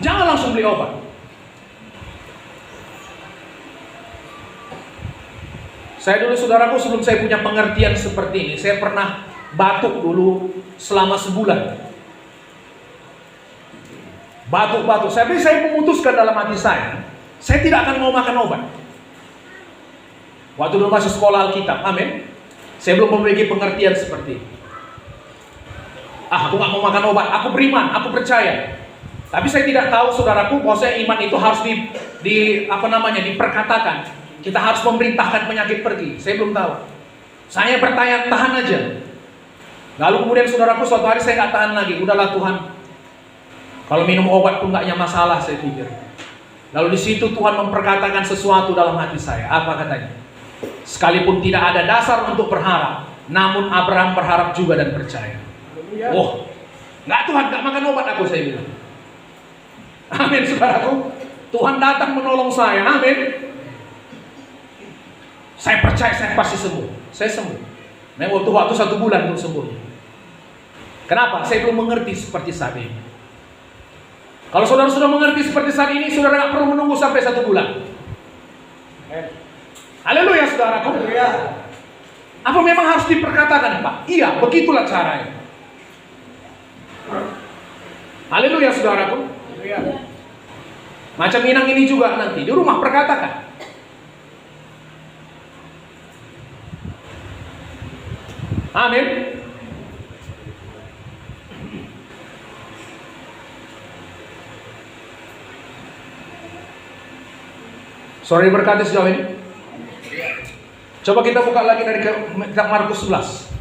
Jangan langsung beli obat. Saya dulu saudaraku sebelum saya punya pengertian seperti ini, saya pernah batuk dulu selama sebulan. Batuk-batuk. Tapi saya memutuskan dalam hati saya tidak akan mau makan obat. Waktu dulu masih sekolah Alkitab, amin. Saya belum memiliki pengertian seperti itu. Aku gak mau makan obat, aku beriman, aku percaya. Tapi saya tidak tahu saudaraku, bahwasanya iman itu harus diperkatakan. Kita harus memerintahkan penyakit pergi. Saya belum tahu. Saya bertanya, tahan aja. Lalu kemudian saudaraku, suatu hari saya gak tahan lagi. Udahlah Tuhan, kalau minum obat pun gak masalah, saya pikir. Lalu di situ Tuhan memperkatakan sesuatu dalam hati saya. Apa katanya? Sekalipun tidak ada dasar untuk berharap, namun Abraham berharap juga dan percaya. Oh, nggak Tuhan, nggak makan obat aku, saya bilang. Amin saudaraku. Tuhan datang menolong saya. Amin. Saya percaya saya pasti sembuh. Saya sembuh. Memang waktu 1 bulan untuk sembuh. Kenapa? Saya belum mengerti seperti saat ini. Kalau saudara sudah mengerti seperti saat ini, saudara nggak perlu menunggu sampai 1 bulan. Haleluya saudaraku. Apa memang harus diperkatakan Pak? Iya, begitulah caranya. Haleluya saudaraku. Macam Minang ini juga nanti di rumah perkatakan. Amin. Sorry berkati sejauh ini. Coba kita buka lagi dari kitab Markus 11.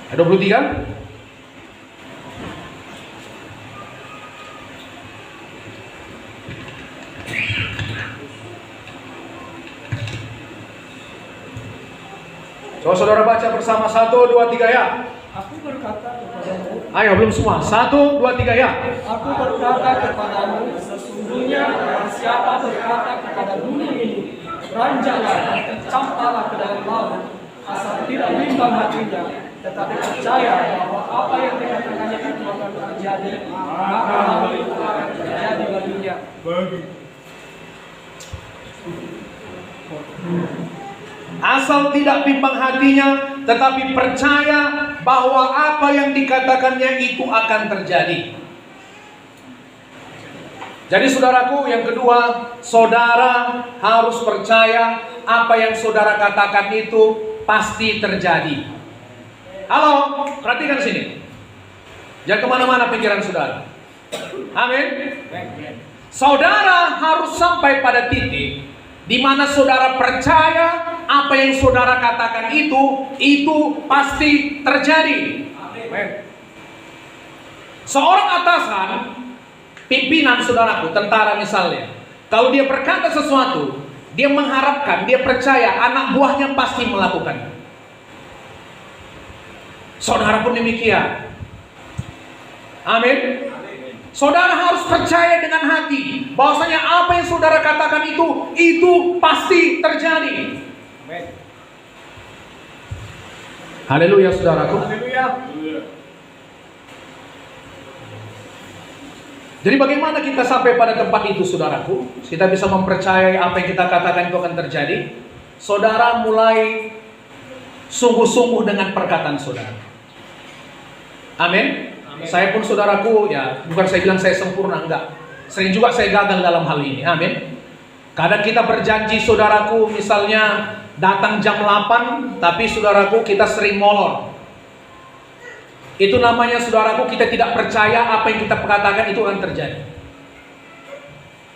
Ayat 23. Coba saudara baca bersama 1, 2, 3 ya. Aku berkata kepadamu. Ayo belum semua. 1, 2, 3 ya. Aku berkata kepadamu, sesungguhnya barang siapa berkata kepada gunung ini, beranjaklah dan campaklah ke dalam laut, asal tidak bimbang hatinya, tetapi percaya bahwa apa yang dikatakannya itu akan terjadi, maka hal itu akan terjadi baginya. Asal tidak bimbang hatinya, tetapi percaya bahwa apa yang dikatakannya itu akan terjadi. Jadi saudaraku, yang kedua, saudara harus percaya apa yang saudara katakan itu pasti terjadi. Halo, perhatikan sini. Jangan kemana-mana pikiran saudara. Amin. Saudara harus sampai pada titik di mana saudara percaya apa yang saudara katakan itu pasti terjadi. Amin. Seorang atasan, pimpinan saudaraku, tentara misalnya, kalau dia berkata sesuatu, dia mengharapkan, dia percaya anak buahnya pasti melakukannya. Saudara pun demikian. Amin. Saudara harus percaya dengan hati bahwasanya apa yang saudara katakan itu pasti terjadi. Haleluya, saudaraku. Jadi bagaimana kita sampai pada tempat itu, saudaraku? Kita bisa mempercayai apa yang kita katakan itu akan terjadi. Saudara mulai sungguh-sungguh dengan perkataan saudara. Amin. Saya pun saudaraku, ya bukan saya bilang saya sempurna, enggak. Sering juga saya gagal dalam hal ini. Amin. Kadang kita berjanji saudaraku, misalnya datang jam 8, tapi saudaraku kita sering molor. Itu namanya saudaraku kita tidak percaya apa yang kita katakan itu akan terjadi.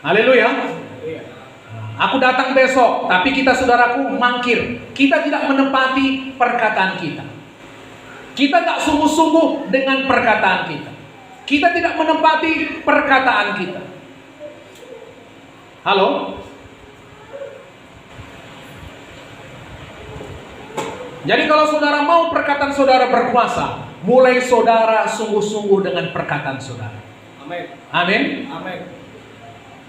Haleluya. Aku datang besok, tapi kita saudaraku mangkir. Kita tidak menepati perkataan kita. Kita tak sungguh-sungguh dengan perkataan kita. Kita tidak menepati perkataan kita. Halo? Jadi kalau saudara mau perkataan saudara berkuasa, mulai saudara sungguh-sungguh dengan perkataan saudara. Amin. Amin. Amin.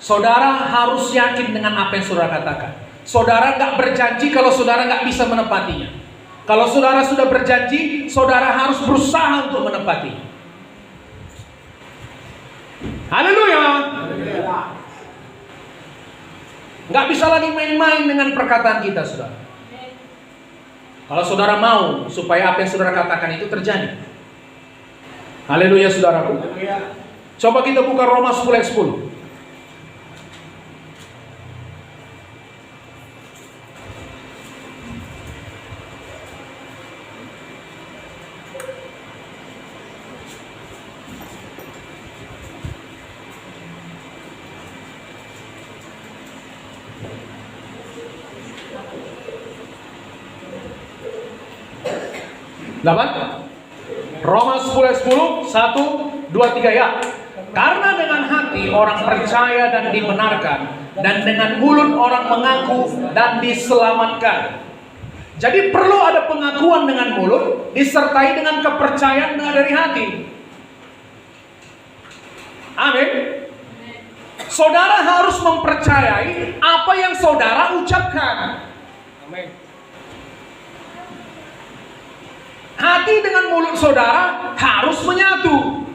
Saudara harus yakin dengan apa yang saudara katakan. Saudara nggak berjanji kalau saudara nggak bisa menepatinya. Kalau saudara sudah berjanji, saudara harus berusaha untuk menepatinya. Haleluya. Nggak bisa lagi main-main dengan perkataan kita, saudara. Kalau saudara mau supaya apa yang saudara katakan itu terjadi. Haleluya, saudaraku. Coba kita buka Roma 10 ayat 10. Roma 10 ayat 10, 1, 2, 3 ya. Karena dengan hati orang percaya dan dibenarkan, dan dengan mulut orang mengaku dan diselamatkan. Jadi perlu ada pengakuan dengan mulut, disertai dengan kepercayaan dari hati. Amin. Saudara harus mempercayai apa yang saudara ucapkan. Amin. Hati dengan mulut saudara harus menyatu.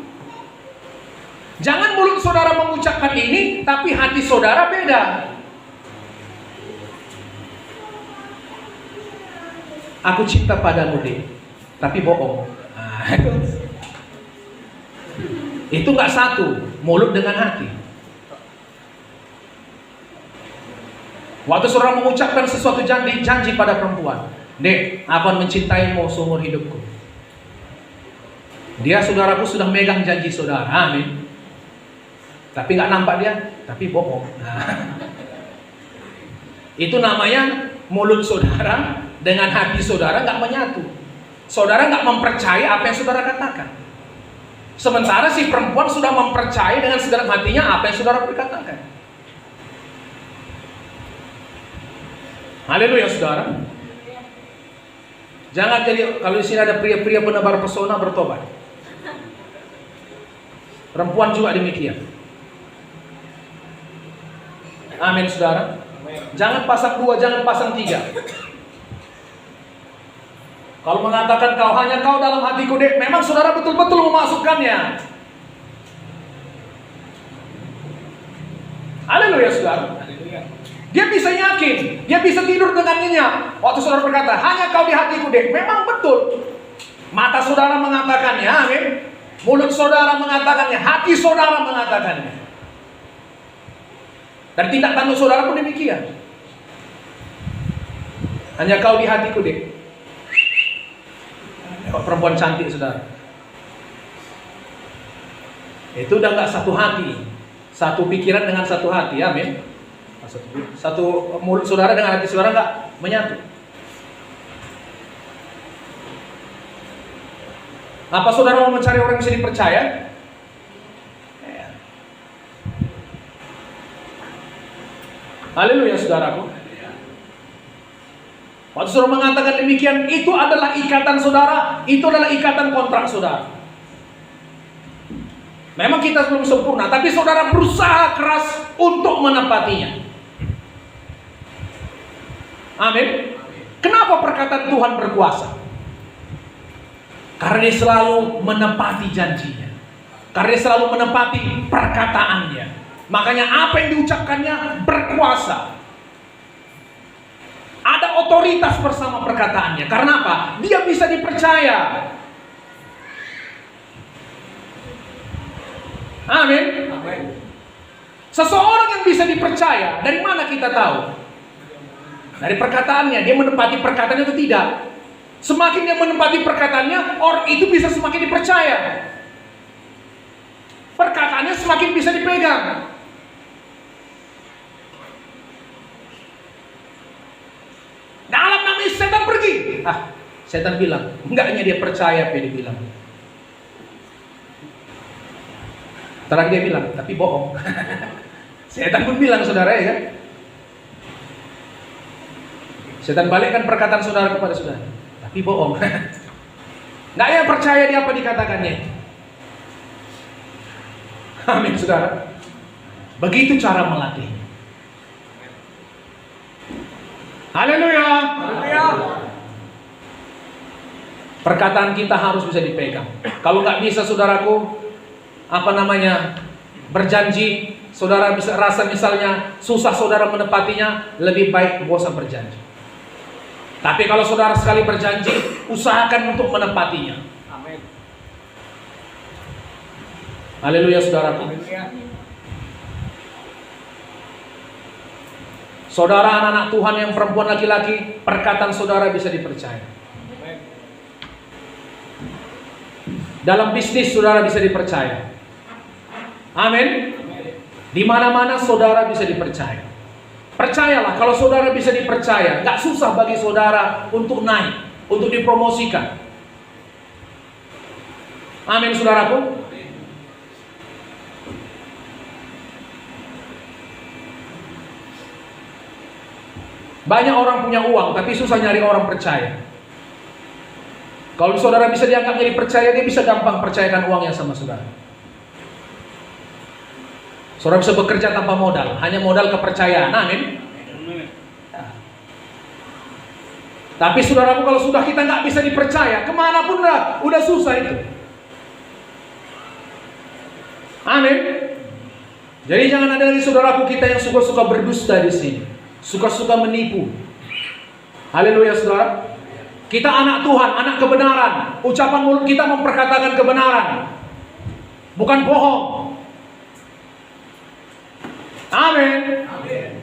Jangan mulut saudara mengucapkan ini, tapi hati saudara beda. Aku cinta padamu deh, tapi bohong. Itu nggak satu, mulut dengan hati. Waktu saudara mengucapkan sesuatu janji pada perempuan, Dek, aku akan mencintaimu seumur hidupku. Dia, saudaraku, sudah megang janji saudara. Amin. Tapi nggak nampak dia, tapi bohong. Itu namanya mulut saudara dengan hati saudara nggak menyatu. Saudara nggak mempercayai apa yang saudara katakan. Sementara si perempuan sudah mempercayai dengan segenap hatinya apa yang saudara perkatakan. Haleluya, saudara. Jangan jadi, kalau di sini ada pria-pria penebar pesona, bertobat. Perempuan juga demikian. Amin, saudara. Jangan pasang 2, jangan pasang 3. Kalau mengatakan hanya kau dalam hatiku, Dek, memang saudara betul-betul memasukkannya. Haleluya, saudara. Dia bisa yakin, dia bisa tidur dengan nyenyak. Waktu saudara berkata, hanya kau di hatiku, Dek, memang betul. Mata saudara mengatakannya, amin. Mulut saudara mengatakannya, hati saudara mengatakannya. Dan tindak tanduk saudara pun demikian. Hanya kau di hatiku, Dek. Perempuan cantik, saudara. Itu udah gak satu hati, satu pikiran dengan satu hati, amin. Satu mulut saudara dengan hati saudara nggak menyatu. Apa saudara mau mencari orang yang bisa dipercaya? Haleluya saudaraku. Waktu saudara mengatakan demikian, itu adalah ikatan saudara, itu adalah ikatan kontrak saudara. Memang kita belum sempurna, tapi saudara berusaha keras untuk menepatinya. Amin. Kenapa perkataan Tuhan berkuasa? Karena dia selalu menepati janjinya. Karena dia selalu menepati perkataannya. Makanya apa yang diucapkannya berkuasa. Ada otoritas bersama perkataannya. Karena apa? Dia bisa dipercaya. Amin. Seseorang yang bisa dipercaya, dari mana kita tahu? Dari perkataannya, dia menepati perkataannya atau tidak. Semakin dia menepati perkataannya, orang itu bisa semakin dipercaya. Perkataannya semakin bisa dipegang. Dalam nama Yesus setan pergi. Setan bilang, enggaknya dia percaya apa yang dia bilang. Terakhir dia bilang, tapi bohong. Setan pun bilang, saudara ya kan? Setan balikkan perkataan saudara kepada saudara, tapi bohong. Nggak ya percaya dia apa dikatakannya. Amin saudara. Begitu cara melatih. Haleluya. Perkataan kita harus bisa dipegang. Kalau nggak bisa saudaraku, berjanji, saudara bisa rasa misalnya susah saudara menepatinya, lebih baik bosan berjanji. Tapi kalau saudara sekali berjanji, usahakan untuk menepatinya. Amin. Haleluya saudaraku. Saudara anak-anak Tuhan yang perempuan laki-laki, perkataan saudara bisa dipercaya. Dalam bisnis saudara bisa dipercaya. Amin. Di mana-mana saudara bisa dipercaya. Percayalah, kalau saudara bisa dipercaya, gak susah bagi saudara untuk naik, untuk dipromosikan. Amin saudaraku. Banyak orang punya uang, tapi susah nyari orang percaya. Kalau saudara bisa dianggap jadi percaya, dia bisa gampang percayakan uangnya sama saudara. Saudara bisa bekerja tanpa modal, hanya modal kepercayaan. Amin. Tapi saudaraku, kalau sudah kita nggak bisa dipercaya, kemanapun udah susah itu. Amin. Jadi jangan ada lagi saudaraku kita yang suka-suka berdusta di sini, suka-suka menipu. Haleluya saudara. Kita anak Tuhan, anak kebenaran. Ucapan mulut kita memperkatakan kebenaran, bukan bohong. Amin. Amin.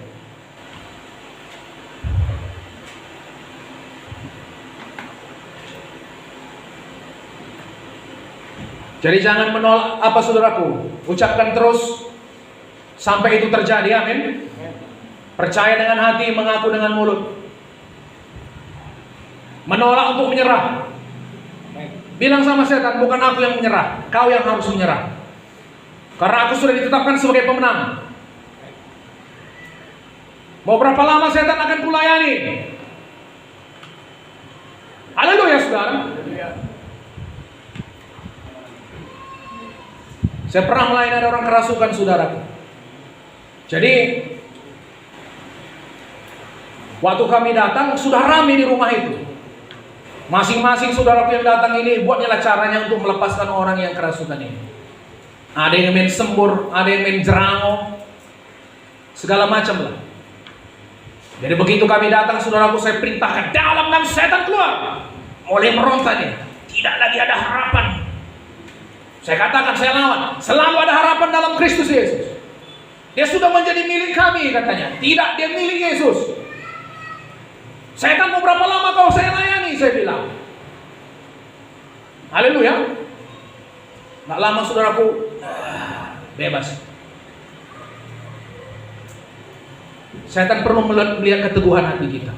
Jadi jangan menolak apa saudaraku, ucapkan terus sampai itu terjadi. Amin. Percaya dengan hati, mengaku dengan mulut. Menolak untuk menyerah. Bilang sama setan, bukan aku yang menyerah, kau yang harus menyerah. Karena aku sudah ditetapkan sebagai pemenang. Mau berapa lama setan akan kulayani? Haleluya saudara. Saya pernah melayani ada orang kerasukan saudaraku. Jadi waktu kami datang sudah ramai di rumah itu. Masing-masing saudaraku yang datang ini buatnya caranya untuk melepaskan orang yang kerasukan ini. Ada yang main sembur, ada yang main jerango, segala macam lah. Jadi begitu kami datang saudaraku, saya perintahkan dalam nama setan keluar. Mulai meronta dia, tidak lagi ada harapan. Saya katakan, saya lawan. Selalu ada harapan dalam Kristus Yesus. Dia sudah menjadi milik kami katanya. Tidak, dia milik Yesus. Setan mau berapa lama kau saya layani, saya bilang. Haleluya. Nggak lama saudaraku, bebas. Setan perlu melihat keteguhan hati kita.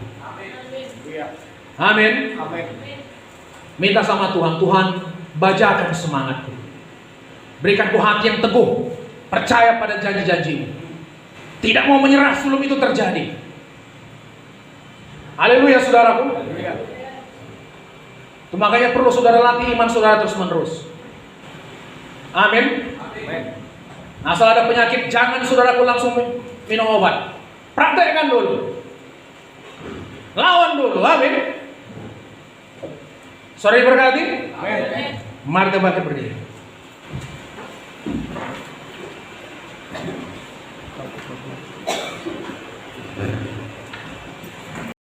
Amin. Minta sama Tuhan, Tuhan bajakan semangatku. Berikan ku hati yang teguh, percaya pada janji-janjimu. Tidak mau menyerah sebelum itu terjadi. Haleluya saudaraku. Itu makanya perlu saudara latih iman saudara terus menerus. Amin. Asal ada penyakit, jangan saudaraku langsung minum obat. Praktekkan dulu. Lawan dulu. Amin. Sorry berkati. Mari kita bangkit berdiri.